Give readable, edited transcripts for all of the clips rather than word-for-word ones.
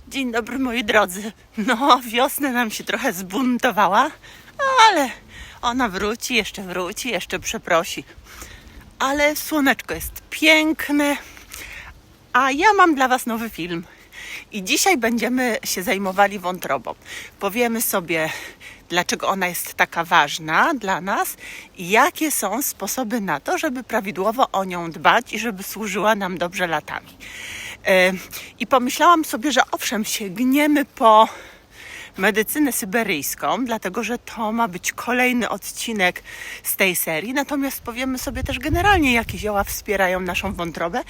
Dzień dobry moi drodzy. No, wiosna nam się trochę zbuntowała, ale ona wróci, jeszcze przeprosi. Ale słoneczko jest piękne, a ja mam dla Was nowy film. I dzisiaj będziemy się zajmowali wątrobą. Powiemy sobie, dlaczego ona jest taka ważna dla nas i jakie są sposoby na to, żeby prawidłowo o nią dbać i żeby służyła nam dobrze latami. I pomyślałam sobie, że owszem, sięgniemy po medycynę syberyjską, dlatego że to ma być kolejny odcinek z tej serii. Natomiast powiemy sobie też generalnie, jakie zioła wspierają naszą wątrobę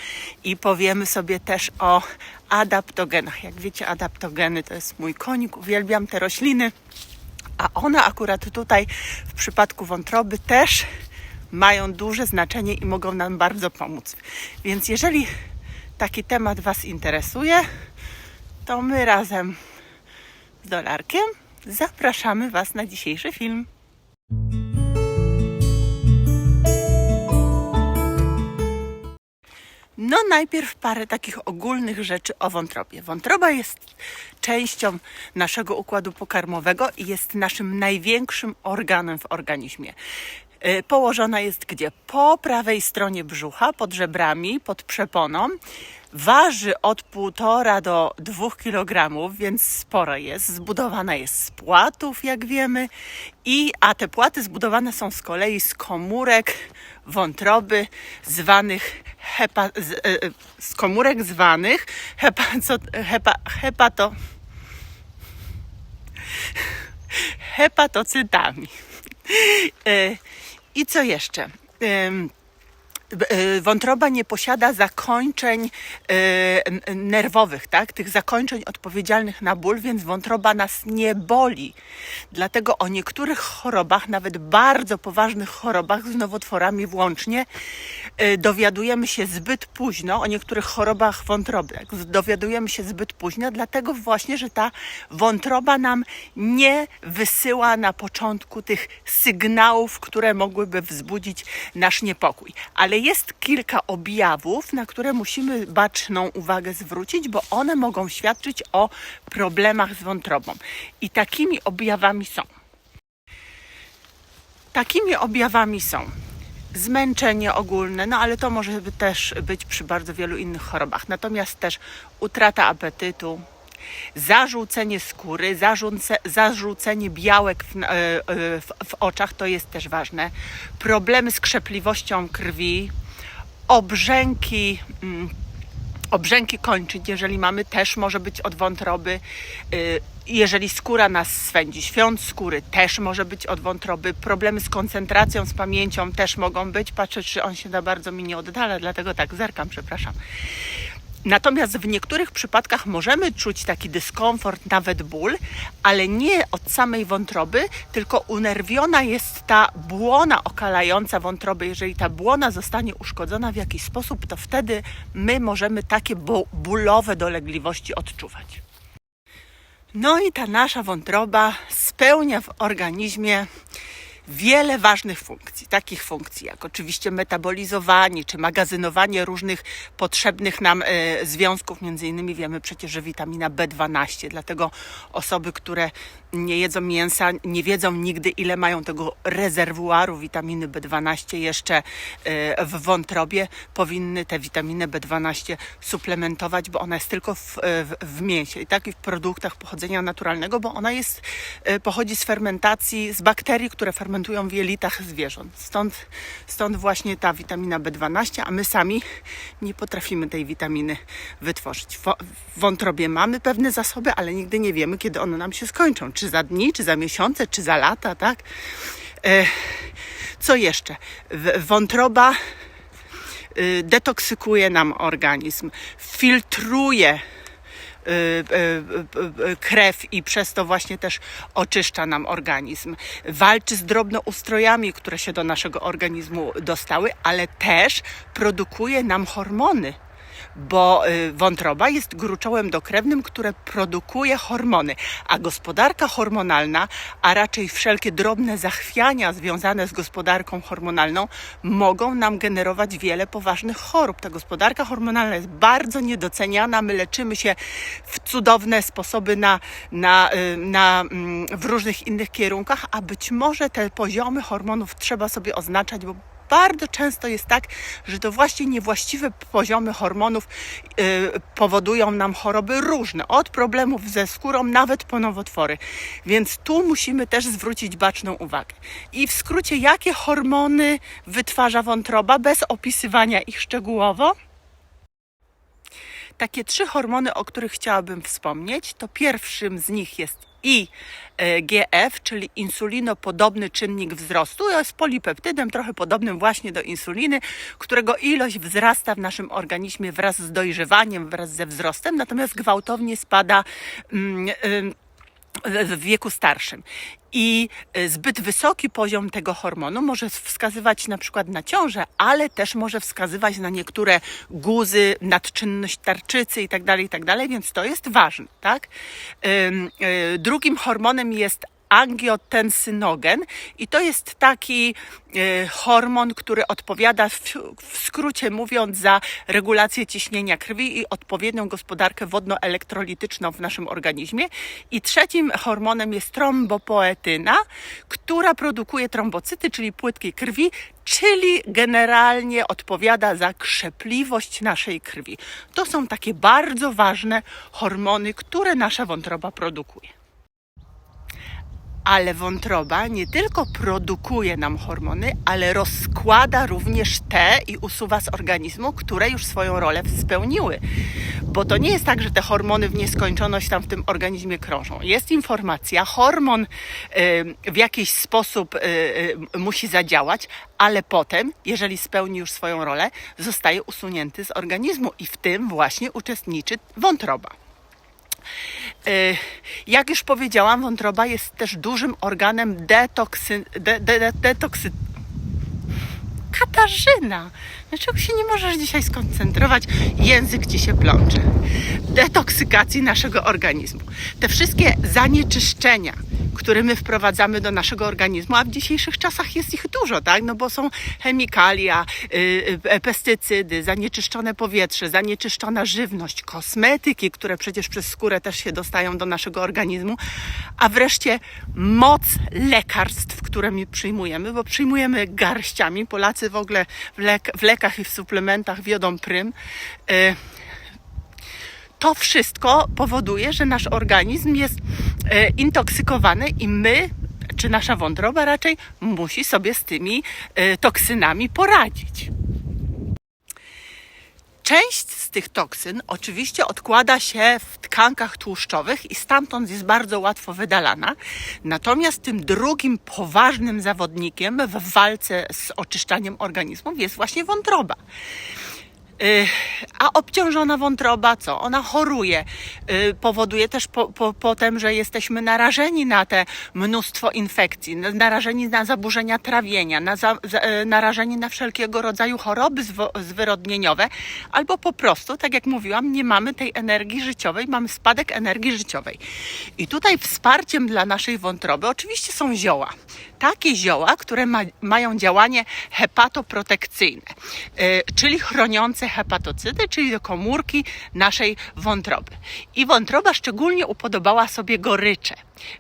i powiemy sobie też o adaptogenach. Jak wiecie, adaptogeny to jest mój konik, uwielbiam te rośliny, a one akurat tutaj w przypadku wątroby też mają duże znaczenie i mogą nam bardzo pomóc. Więc jeżeli taki temat Was interesuje, to my razem z Dolarkiem zapraszamy Was na dzisiejszy film. No najpierw parę takich ogólnych rzeczy o wątrobie. Wątroba jest częścią naszego układu pokarmowego i jest naszym największym organem w organizmie. Położona jest gdzie? Po prawej stronie brzucha, pod żebrami, pod przeponą. Waży od 1,5 do 2 kg, więc sporo jest. Zbudowana jest z płatów, jak wiemy. A te płaty zbudowane są z kolei z komórek wątroby zwanych hepatocytami. I co jeszcze? Wątroba nie posiada zakończeń nerwowych, tak? Tych zakończeń odpowiedzialnych na ból, więc wątroba nas nie boli. Dlatego o niektórych chorobach, nawet bardzo poważnych chorobach z nowotworami włącznie, dowiadujemy się zbyt późno, o niektórych chorobach wątroby. Tak? Dowiadujemy się zbyt późno, dlatego właśnie, że ta wątroba nam nie wysyła na początku tych sygnałów, które mogłyby wzbudzić nasz niepokój. Ale jest kilka objawów, na które musimy baczną uwagę zwrócić, bo one mogą świadczyć o problemach z wątrobą. I takimi objawami są zmęczenie ogólne, no ale to może też być przy bardzo wielu innych chorobach. Natomiast też utrata apetytu, zarzucenie skóry, zarzucenie białek w oczach, to jest też ważne. Problemy z krzepliwością krwi, obrzęki kończyń, jeżeli mamy, też może być od wątroby. Jeżeli skóra nas swędzi, świąt skóry też może być od wątroby. Problemy z koncentracją, z pamięcią też mogą być. Patrzę, czy on się za bardzo mi nie oddala, dlatego tak zerkam, przepraszam. Natomiast w niektórych przypadkach możemy czuć taki dyskomfort, nawet ból, ale nie od samej wątroby, tylko unerwiona jest ta błona okalająca wątrobę. Jeżeli ta błona zostanie uszkodzona w jakiś sposób, to wtedy my możemy takie bólowe dolegliwości odczuwać. No i ta nasza wątroba spełnia w organizmie wiele ważnych funkcji, takich funkcji jak oczywiście metabolizowanie czy magazynowanie różnych potrzebnych nam związków, między innymi wiemy przecież, że witamina B12, dlatego osoby, które nie jedzą mięsa, nie wiedzą nigdy, ile mają tego rezerwuaru witaminy B12 jeszcze w wątrobie, powinny tę witaminę B12 suplementować, bo ona jest tylko w mięsie i tak i w produktach pochodzenia naturalnego, bo ona pochodzi z fermentacji, z bakterii, które fermentują w jelitach zwierząt. Stąd właśnie ta witamina B12, a my sami nie potrafimy tej witaminy wytworzyć. W wątrobie mamy pewne zasoby, ale nigdy nie wiemy, kiedy one nam się skończą. Czy za dni, czy za miesiące, czy za lata, tak? Co jeszcze? Wątroba detoksykuje nam organizm, filtruje krew i przez to właśnie też oczyszcza nam organizm. Walczy z drobnoustrojami, które się do naszego organizmu dostały, ale też produkuje nam hormony. bo wątroba jest gruczołem dokrewnym, które produkuje hormony, a gospodarka hormonalna, a raczej wszelkie drobne zachwiania związane z gospodarką hormonalną mogą nam generować wiele poważnych chorób. Ta gospodarka hormonalna jest bardzo niedoceniana, my leczymy się w cudowne sposoby w różnych innych kierunkach, a być może te poziomy hormonów trzeba sobie oznaczać, bo bardzo często jest tak, że to właśnie niewłaściwe poziomy hormonów powodują nam choroby różne, od problemów ze skórą, nawet po nowotwory. Więc tu musimy też zwrócić baczną uwagę. I w skrócie, jakie hormony wytwarza wątroba, bez opisywania ich szczegółowo? Takie 3 hormony, o których chciałabym wspomnieć, to pierwszym z nich jest IGF, czyli insulinopodobny czynnik wzrostu. To jest polipeptydem trochę podobnym właśnie do insuliny, którego ilość wzrasta w naszym organizmie wraz z dojrzewaniem, wraz ze wzrostem, natomiast gwałtownie spada w wieku starszym. I zbyt wysoki poziom tego hormonu może wskazywać na przykład na ciążę, ale też może wskazywać na niektóre guzy, nadczynność tarczycy itd., więc to jest ważne, tak? Drugim hormonem jest angiotensynogen i to jest taki hormon, który odpowiada w skrócie mówiąc za regulację ciśnienia krwi i odpowiednią gospodarkę wodnoelektrolityczną w naszym organizmie. I trzecim hormonem jest trombopoetyna, która produkuje trombocyty, czyli płytki krwi, czyli generalnie odpowiada za krzepliwość naszej krwi. To są takie bardzo ważne hormony, które nasza wątroba produkuje. Ale wątroba nie tylko produkuje nam hormony, ale rozkłada również te i usuwa z organizmu, które już swoją rolę spełniły. Bo to nie jest tak, że te hormony w nieskończoność tam w tym organizmie krążą. Jest informacja, hormon w jakiś sposób musi zadziałać, ale potem, jeżeli spełni już swoją rolę, zostaje usunięty z organizmu i w tym właśnie uczestniczy wątroba. Jak już powiedziałam, wątroba jest też dużym organem Katarzyna, dlaczego się nie możesz dzisiaj skoncentrować? Język ci się plącze. Detoksykacji naszego organizmu. Te wszystkie zanieczyszczenia, które my wprowadzamy do naszego organizmu, a w dzisiejszych czasach jest ich dużo, tak? No bo są chemikalia, pestycydy, zanieczyszczone powietrze, zanieczyszczona żywność, kosmetyki, które przecież przez skórę też się dostają do naszego organizmu, a wreszcie moc lekarstw, które my przyjmujemy, bo przyjmujemy garściami. Polacy w ogóle w lekach i w suplementach wiodą prym. To wszystko powoduje, że nasz organizm jest intoksykowany i my, czy nasza wątroba raczej, musi sobie z tymi toksynami poradzić. Część z tych toksyn oczywiście odkłada się w tkankach tłuszczowych i stamtąd jest bardzo łatwo wydalana. Natomiast tym drugim poważnym zawodnikiem w walce z oczyszczaniem organizmów jest właśnie wątroba. A obciążona wątroba, co? Ona choruje. Powoduje też potem, że jesteśmy narażeni na te mnóstwo infekcji, narażeni na zaburzenia trawienia, narażeni na wszelkiego rodzaju choroby zwyrodnieniowe, albo po prostu, tak jak mówiłam, nie mamy tej energii życiowej, mamy spadek energii życiowej. I tutaj wsparciem dla naszej wątroby oczywiście są zioła. Takie zioła, które mają działanie hepatoprotekcyjne, czyli chroniące hepatocyty, czyli komórki naszej wątroby. I wątroba szczególnie upodobała sobie gorycze,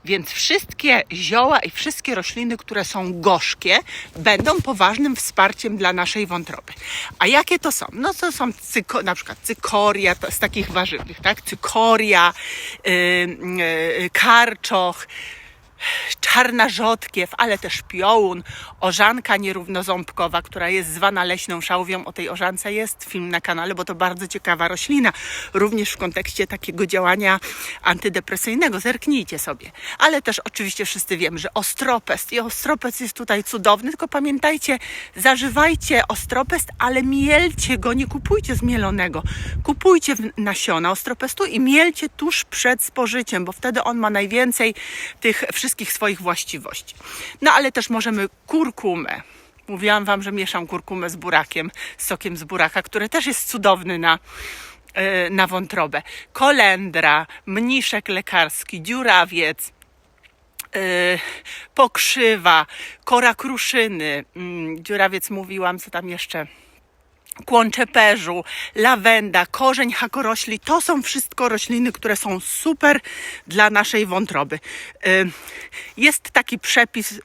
więc wszystkie zioła i wszystkie rośliny, które są gorzkie, będą poważnym wsparciem dla naszej wątroby. A jakie to są? No to są na przykład cykoria, to z takich warzywnych, tak? Cykoria, karczoch, czarna rzodkiew, ale też piołun, orzanka nierównoząbkowa, która jest zwana leśną szałwią. O tej orzance jest film na kanale, bo to bardzo ciekawa roślina, również w kontekście takiego działania antydepresyjnego. Zerknijcie sobie. Ale też oczywiście wszyscy wiemy, że ostropest i ostropest jest tutaj cudowny, tylko pamiętajcie, zażywajcie ostropest, ale mielcie go, nie kupujcie zmielonego. Kupujcie nasiona ostropestu i mielcie tuż przed spożyciem, bo wtedy on ma najwięcej tych wszystkich swoich właściwości. No ale też możemy kurkumę, Mówiłam Wam, że mieszam kurkumę z burakiem, z sokiem z buraka, który też jest cudowny na wątrobę. Kolendra, mniszek lekarski, dziurawiec, pokrzywa, kora kruszyny, dziurawiec mówiłam, co tam jeszcze? Kłon czeperzu, lawenda, korzeń hakorośli, to są wszystko rośliny, które są super dla naszej wątroby. Jest taki przepis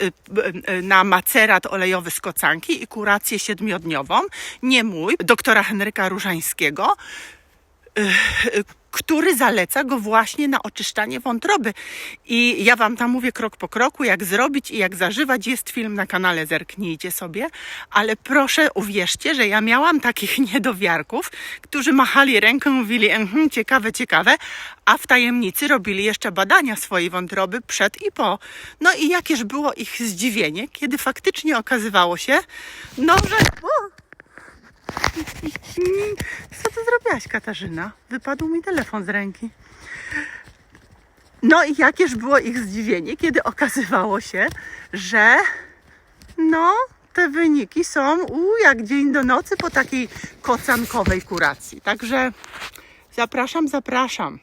na macerat olejowy z kocanki i kurację 7-dniową, nie mój, doktora Henryka Różańskiego, który zaleca go właśnie na oczyszczanie wątroby. I ja Wam tam mówię krok po kroku, jak zrobić i jak zażywać. Jest film na kanale, zerknijcie sobie. Ale proszę, uwierzcie, że ja miałam takich niedowiarków, którzy machali ręką, mówili ciekawe, ciekawe, a w tajemnicy robili jeszcze badania swojej wątroby przed i po. No i jakież było ich zdziwienie, kiedy faktycznie okazywało się, no że... Co ty zrobiłaś, Katarzyna? Wypadł mi telefon z ręki. No i jakież było ich zdziwienie, kiedy okazywało się, że no, te wyniki są jak dzień do nocy po takiej kocankowej kuracji. Także zapraszam.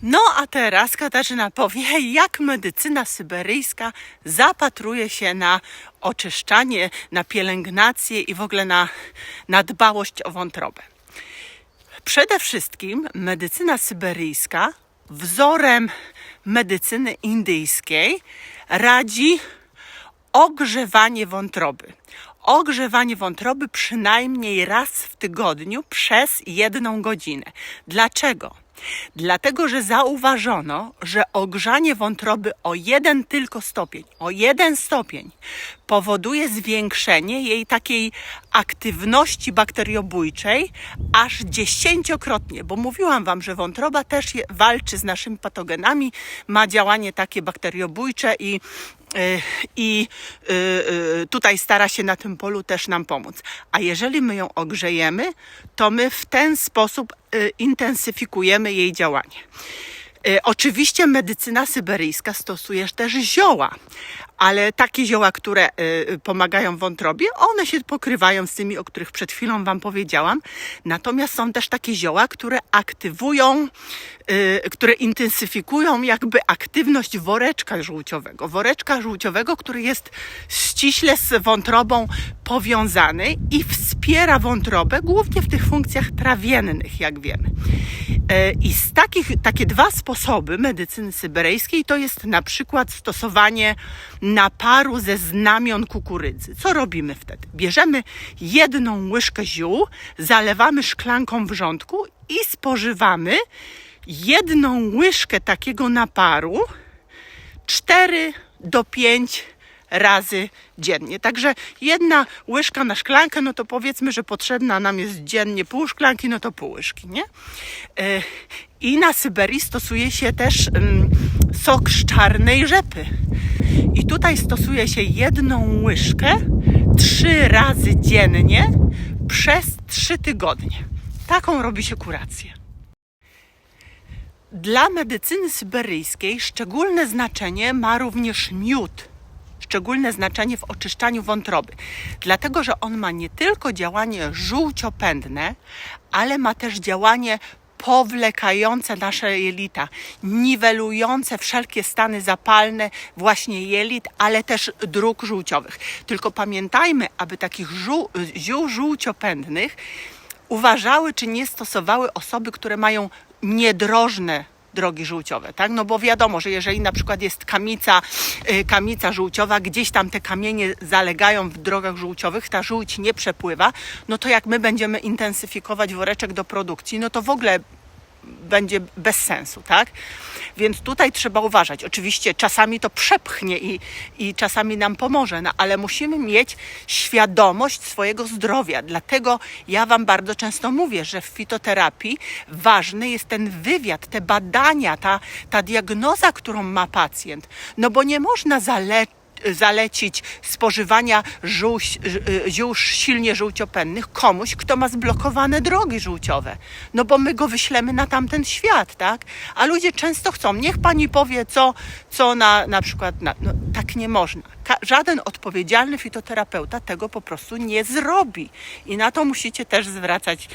No a teraz Katarzyna powie, jak medycyna syberyjska zapatruje się na oczyszczanie, na pielęgnację i w ogóle na dbałość o wątrobę. Przede wszystkim medycyna syberyjska wzorem medycyny indyjskiej radzi ogrzewanie wątroby. Ogrzewanie wątroby przynajmniej raz w tygodniu przez 1 godzinę. Dlaczego? Dlatego, że zauważono, że ogrzanie wątroby o 1 tylko stopień, o 1 stopień powoduje zwiększenie jej takiej aktywności bakteriobójczej aż 10-krotnie, bo mówiłam Wam, że wątroba też walczy z naszymi patogenami, ma działanie takie bakteriobójcze i tutaj stara się na tym polu też nam pomóc. A jeżeli my ją ogrzejemy, to my w ten sposób intensyfikujemy jej działanie. Oczywiście medycyna syberyjska stosuje też zioła, ale takie zioła, które pomagają wątrobie, one się pokrywają z tymi, o których przed chwilą Wam powiedziałam. Natomiast są też takie zioła, które aktywują, które intensyfikują jakby aktywność woreczka żółciowego. Woreczka żółciowego, który jest ściśle z wątrobą powiązany i wspiera wątrobę głównie w tych funkcjach trawiennych, jak wiemy. I z takie 2 sposoby medycyny syberyjskiej to jest na przykład stosowanie naparu ze znamion kukurydzy. Co robimy wtedy? Bierzemy 1 łyżkę ziół, zalewamy szklanką wrzątku i spożywamy 1 łyżkę takiego naparu 4 do 5 razy dziennie. Także 1 łyżka na szklankę, no to powiedzmy, że potrzebna nam jest dziennie pół szklanki, no to pół łyżki, nie? I na Syberii stosuje się też sok z czarnej rzepy. I tutaj stosuje się 1 łyżkę 3 razy dziennie przez 3 tygodnie. Taką robi się kurację. Dla medycyny syberyjskiej szczególne znaczenie ma również miód. Szczególne znaczenie w oczyszczaniu wątroby. Dlatego, że on ma nie tylko działanie żółciopędne, ale ma też działanie powlekające nasze jelita, niwelujące wszelkie stany zapalne właśnie jelit, ale też dróg żółciowych. Tylko pamiętajmy, aby takich ziół żółciopędnych uważały czy nie stosowały osoby, które mają niedrożne drogi żółciowe, tak? No bo wiadomo, że jeżeli na przykład jest kamica żółciowa, gdzieś tam te kamienie zalegają w drogach żółciowych, ta żółć nie przepływa, no to jak my będziemy intensyfikować woreczek do produkcji, no to w ogóle będzie bez sensu, tak? Więc tutaj trzeba uważać. Oczywiście czasami to przepchnie i czasami nam pomoże, no ale musimy mieć świadomość swojego zdrowia. Dlatego ja Wam bardzo często mówię, że w fitoterapii ważny jest ten wywiad, te badania, ta diagnoza, którą ma pacjent. No bo nie można zalecić spożywania ziół silnie żółciopędnych komuś, kto ma zblokowane drogi żółciowe. No bo my go wyślemy na tamten świat, tak? A ludzie często chcą, niech pani powie, co na przykład, tak tak nie można. Żaden odpowiedzialny fitoterapeuta tego po prostu nie zrobi. I na to musicie też zwracać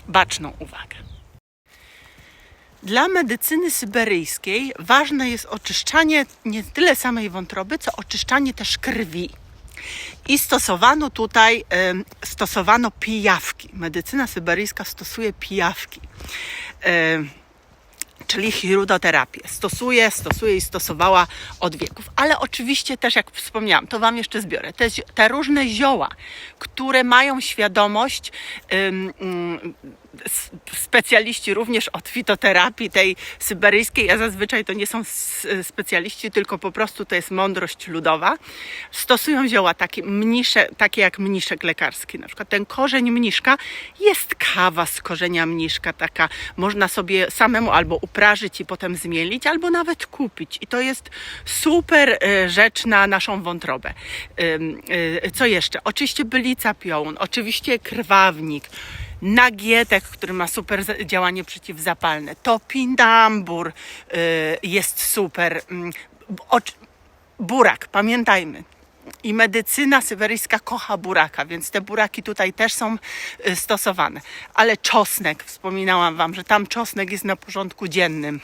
baczną uwagę. Dla medycyny syberyjskiej ważne jest oczyszczanie nie tyle samej wątroby, co oczyszczanie też krwi. I stosowano pijawki. Medycyna syberyjska stosuje pijawki, czyli chirudoterapię. Stosuje i stosowała od wieków. Ale oczywiście też, jak wspomniałam, to Wam jeszcze zbiorę. Te różne zioła, które mają świadomość, specjaliści również od fitoterapii tej syberyjskiej, a zazwyczaj to nie są specjaliści, tylko po prostu to jest mądrość ludowa. Stosują zioła takie jak mniszek lekarski. Na przykład ten korzeń mniszka, jest kawa z korzenia mniszka, taka można sobie samemu albo uprażyć i potem zmielić, albo nawet kupić. I to jest super rzecz na naszą wątrobę. Co jeszcze? Oczywiście bylica piołun, oczywiście krwawnik, nagietek, który ma super działanie przeciwzapalne. Topinambur jest super. Burak, pamiętajmy. I medycyna syberyjska kocha buraka, więc te buraki tutaj też są stosowane. Ale czosnek, wspominałam Wam, że tam czosnek jest na porządku dziennym.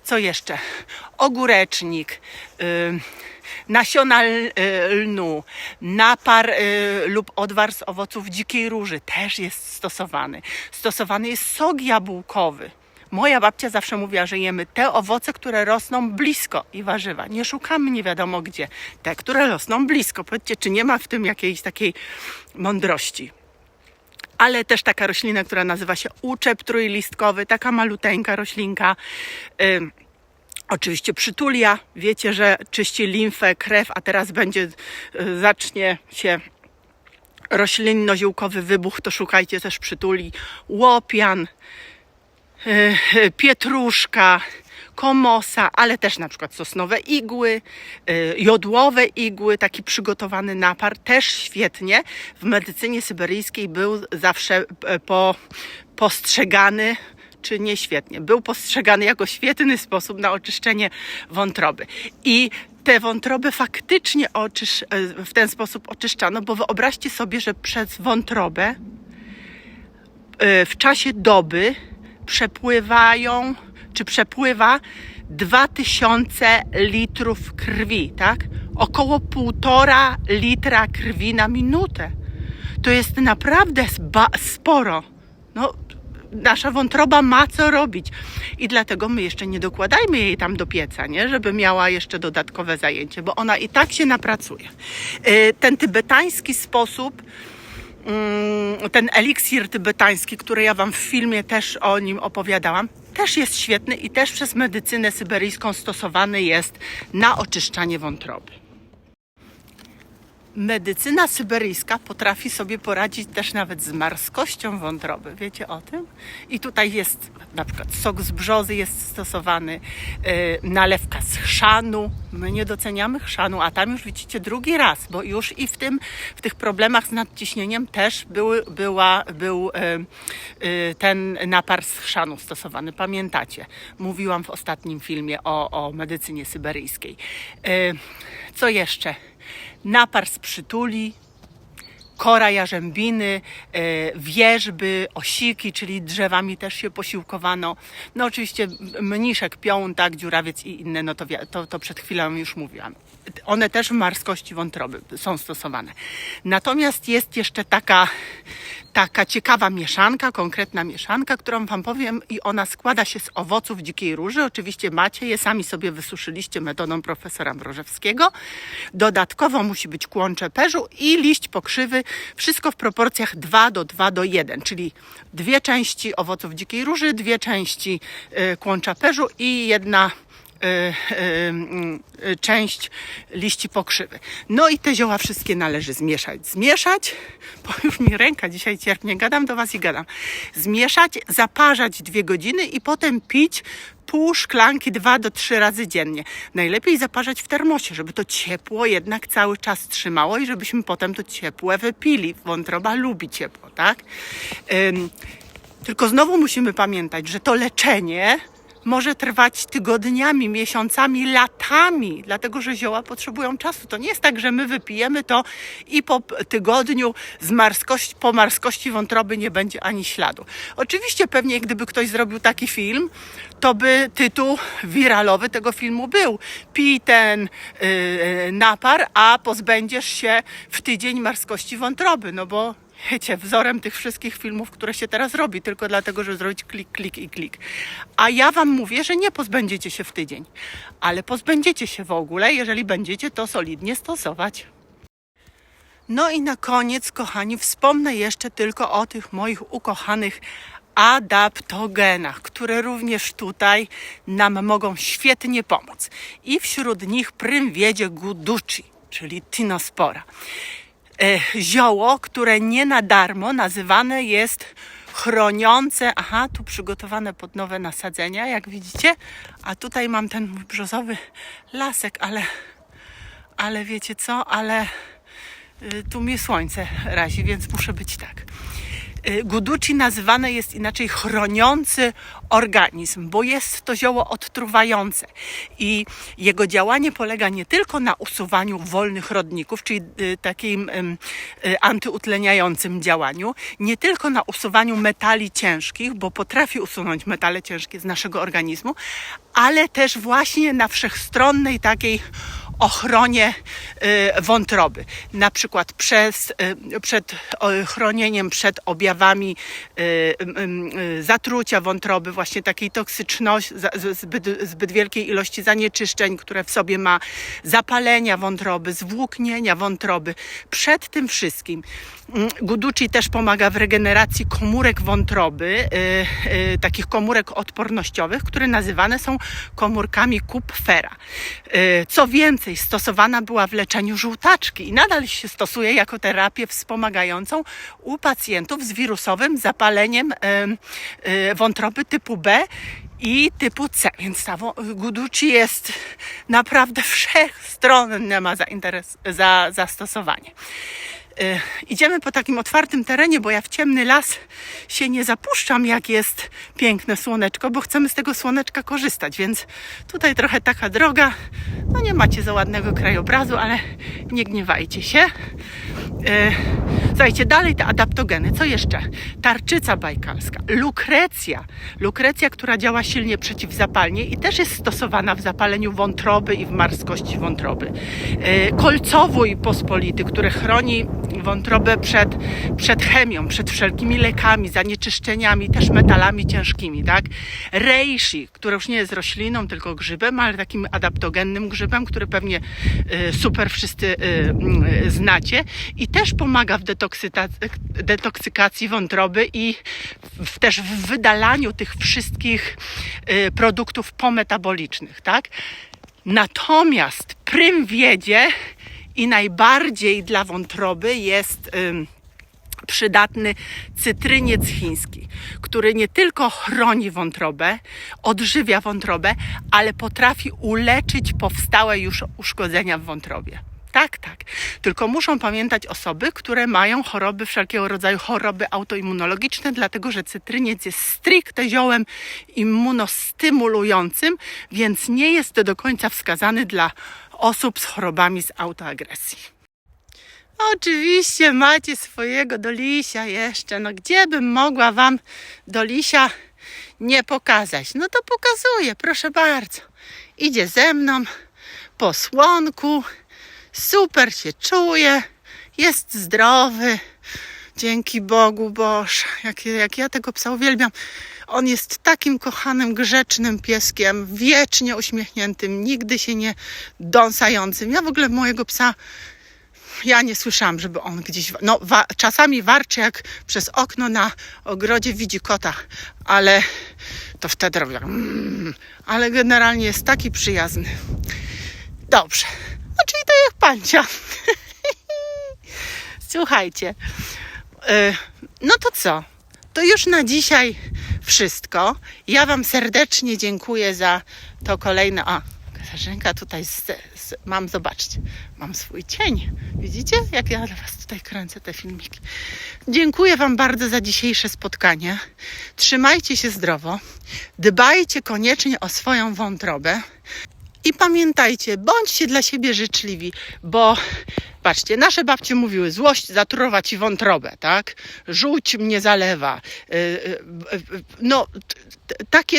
Co jeszcze? Ogórecznik, nasiona lnu, napar lub odwar z owoców dzikiej róży też jest stosowany. Stosowany jest sok jabłkowy. Moja babcia zawsze mówiła, że jemy te owoce, które rosną blisko i warzywa. Nie szukamy nie wiadomo gdzie. Te, które rosną blisko. Powiedzcie, czy nie ma w tym jakiejś takiej mądrości. Ale też taka roślina, która nazywa się uczep trójlistkowy, taka maluteńka roślinka. Oczywiście przytulia. Wiecie, że czyści limfę, krew, a teraz zacznie się roślinno-ziółkowy wybuch, to szukajcie też przytuli. Łopian, pietruszka, komosa, ale też na przykład sosnowe igły, jodłowe igły, taki przygotowany napar, też świetnie. W medycynie syberyjskiej był zawsze postrzegany, czy nie świetnie, był postrzegany jako świetny sposób na oczyszczenie wątroby. I te wątroby faktycznie w ten sposób oczyszczano, bo wyobraźcie sobie, że przez wątrobę w czasie doby przepływa 2000 litrów krwi, tak? Około 1,5 litra krwi na minutę. To jest naprawdę sporo. No, nasza wątroba ma co robić i dlatego my jeszcze nie dokładajmy jej tam do pieca, nie? Żeby miała jeszcze dodatkowe zajęcie, bo ona i tak się napracuje. Ten tybetański sposób, ten eliksir tybetański, który ja Wam w filmie też o nim opowiadałam, też jest świetny i też przez medycynę syberyjską stosowany jest na oczyszczanie wątroby. Medycyna syberyjska potrafi sobie poradzić też nawet z marskością wątroby. Wiecie o tym? I tutaj jest na przykład sok z brzozy jest stosowany, nalewka z chrzanu. My nie doceniamy chrzanu, a tam już widzicie drugi raz, bo już i w tych problemach z nadciśnieniem też był ten napar z chrzanu stosowany. Pamiętacie? Mówiłam w ostatnim filmie o medycynie syberyjskiej. Co jeszcze? Napar z przytuli, kora jarzębiny, wierzby, osiki, czyli drzewami też się posiłkowano. No oczywiście mniszek, piołun, tak, dziurawiec i inne, no to przed chwilą już mówiłam. One też w marskości wątroby są stosowane. Natomiast jest jeszcze taka ciekawa mieszanka, konkretna mieszanka, którą Wam powiem i ona składa się z owoców dzikiej róży. Oczywiście macie je, sami sobie wysuszyliście metodą profesora Mrożewskiego. Dodatkowo musi być kłon czeperzu i liść pokrzywy. Wszystko w proporcjach 2:1, czyli 2 części owoców dzikiej róży, 2 części kłon czeperzu i 1 część liści pokrzywy. No i te zioła wszystkie należy zmieszać, bo już mi ręka dzisiaj cierpnie, gadam do Was i gadam. Zmieszać, zaparzać 2 godziny i potem pić pół szklanki 2 do 3 razy dziennie. Najlepiej zaparzać w termosie, żeby to ciepło jednak cały czas trzymało i żebyśmy potem to ciepłe wypili. Wątroba lubi ciepło, tak? Tylko znowu musimy pamiętać, że to leczenie może trwać tygodniami, miesiącami, latami, dlatego że zioła potrzebują czasu. To nie jest tak, że my wypijemy to i po tygodniu po marskości wątroby nie będzie ani śladu. Oczywiście pewnie gdyby ktoś zrobił taki film, to by tytuł wiralowy tego filmu był: pij ten napar, a pozbędziesz się w tydzień marskości wątroby. No bo wiecie, wzorem tych wszystkich filmów, które się teraz robi, tylko dlatego, żeby zrobić klik, klik i klik. A ja wam mówię, że nie pozbędziecie się w tydzień, ale pozbędziecie się w ogóle, jeżeli będziecie to solidnie stosować. No i na koniec, kochani, wspomnę jeszcze tylko o tych moich ukochanych adaptogenach, które również tutaj nam mogą świetnie pomóc. I wśród nich prym-wiedzie guduchi, czyli tinospora. Zioło, które nie na darmo nazywane jest chroniące, tu przygotowane pod nowe nasadzenia, jak widzicie, a tutaj mam ten mój brzozowy lasek, ale wiecie co, tu mnie słońce razi, więc muszę być tak. Guduchi nazywane jest inaczej chroniący organizm, bo jest to zioło odtruwające i jego działanie polega nie tylko na usuwaniu wolnych rodników, czyli takim antyutleniającym działaniu, nie tylko na usuwaniu metali ciężkich, bo potrafi usunąć metale ciężkie z naszego organizmu, ale też właśnie na wszechstronnej takiej ochronie wątroby. Na przykład przed chronieniem przed objawami zatrucia wątroby, właśnie takiej toksyczności, zbyt wielkiej ilości zanieczyszczeń, które w sobie ma, zapalenia wątroby, zwłóknienia wątroby. Przed tym wszystkim guduchi też pomaga w regeneracji komórek wątroby, takich komórek odpornościowych, które nazywane są komórkami Kupfera. Co więcej, stosowana była w leczeniu żółtaczki i nadal się stosuje jako terapię wspomagającą u pacjentów z wirusowym zapaleniem wątroby typu B i typu C, więc ta guduchi jest naprawdę wszechstronne, ma zastosowanie. Idziemy po takim otwartym terenie, bo ja w ciemny las się nie zapuszczam, jak jest piękne słoneczko, bo chcemy z tego słoneczka korzystać, więc tutaj trochę taka droga, no nie macie za ładnego krajobrazu, ale nie gniewajcie się. Słuchajcie, dalej te adaptogeny. Co jeszcze? Tarczyca bajkalska, lukrecja, która działa silnie przeciwzapalnie i też jest stosowana w zapaleniu wątroby i w marskości wątroby. Kolcowój pospolity, który chroni wątrobę przed chemią, przed wszelkimi lekami, zanieczyszczeniami, też metalami ciężkimi, tak? Reishi, które już nie jest rośliną, tylko grzybem, ale takim adaptogennym grzybem, który pewnie super wszyscy znacie i też pomaga w detoksykacji wątroby i też w wydalaniu tych wszystkich produktów pometabolicznych, tak? Natomiast prym wiedzie i najbardziej dla wątroby jest przydatny cytryniec chiński, który nie tylko chroni wątrobę, odżywia wątrobę, ale potrafi uleczyć powstałe już uszkodzenia w wątrobie. Tak. Tylko muszą pamiętać osoby, które mają choroby, wszelkiego rodzaju choroby autoimmunologiczne, dlatego że cytryniec jest stricte ziołem immunostymulującym, więc nie jest do końca wskazany dla osób z chorobami z autoagresji. Oczywiście macie swojego Dolisia jeszcze. No gdzie bym mogła wam Dolisia nie pokazać? No to pokazuję, proszę bardzo. Idzie ze mną po słonku. Super się czuje, jest zdrowy, dzięki Bogu, Boże, jak ja tego psa uwielbiam. On jest takim kochanym, grzecznym pieskiem, wiecznie uśmiechniętym, nigdy się nie dąsającym. Ja w ogóle mojego psa, ja nie słyszałam, żeby on gdzieś, czasami warczy, jak przez okno na ogrodzie widzi kota, ale to wtedy robi tak, ale generalnie jest taki przyjazny. Dobrze. Czyli to jak pancia. Słuchajcie, no to co? To już na dzisiaj wszystko. Ja wam serdecznie dziękuję za to kolejne... Katarzynka tutaj mam, zobaczcie, mam swój cień. Widzicie, jak ja dla Was tutaj kręcę te filmiki. Dziękuję Wam bardzo za dzisiejsze spotkanie. Trzymajcie się zdrowo. Dbajcie koniecznie o swoją wątrobę. I pamiętajcie, bądźcie dla siebie życzliwi, bo patrzcie, nasze babcie mówiły, złość zatruwa ci wątrobę, tak? Żółć mnie zalewa. No,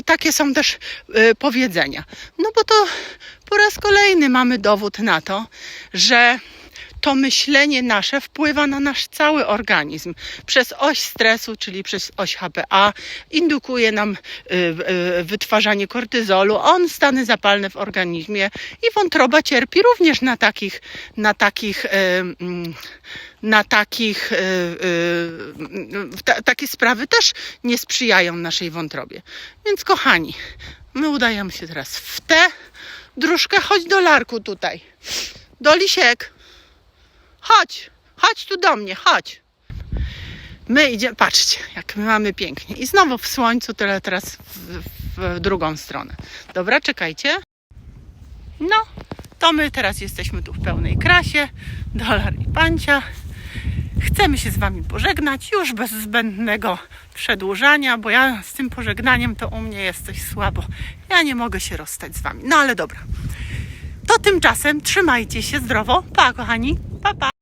takie są też powiedzenia. No bo to po raz kolejny mamy dowód na to, że to myślenie nasze wpływa na nasz cały organizm. Przez oś stresu, czyli przez oś HPA, indukuje nam wytwarzanie kortyzolu, stany zapalne w organizmie i wątroba cierpi również takie sprawy też nie sprzyjają naszej wątrobie. Więc kochani, my udajemy się teraz w tę dróżkę. Chodź do Larku tutaj. Do Lisiek. Chodź tu do mnie, chodź. My idziemy, patrzcie, jak my mamy pięknie. I znowu w słońcu, tyle teraz w drugą stronę. Dobra, czekajcie. No, to my teraz jesteśmy tu w pełnej krasie. Dolar i Pancia. Chcemy się z Wami pożegnać, już bez zbędnego przedłużania, bo ja z tym pożegnaniem to u mnie jest coś słabo. Ja nie mogę się rozstać z Wami. No ale dobra. To tymczasem trzymajcie się zdrowo. Pa, kochani. Pa, pa.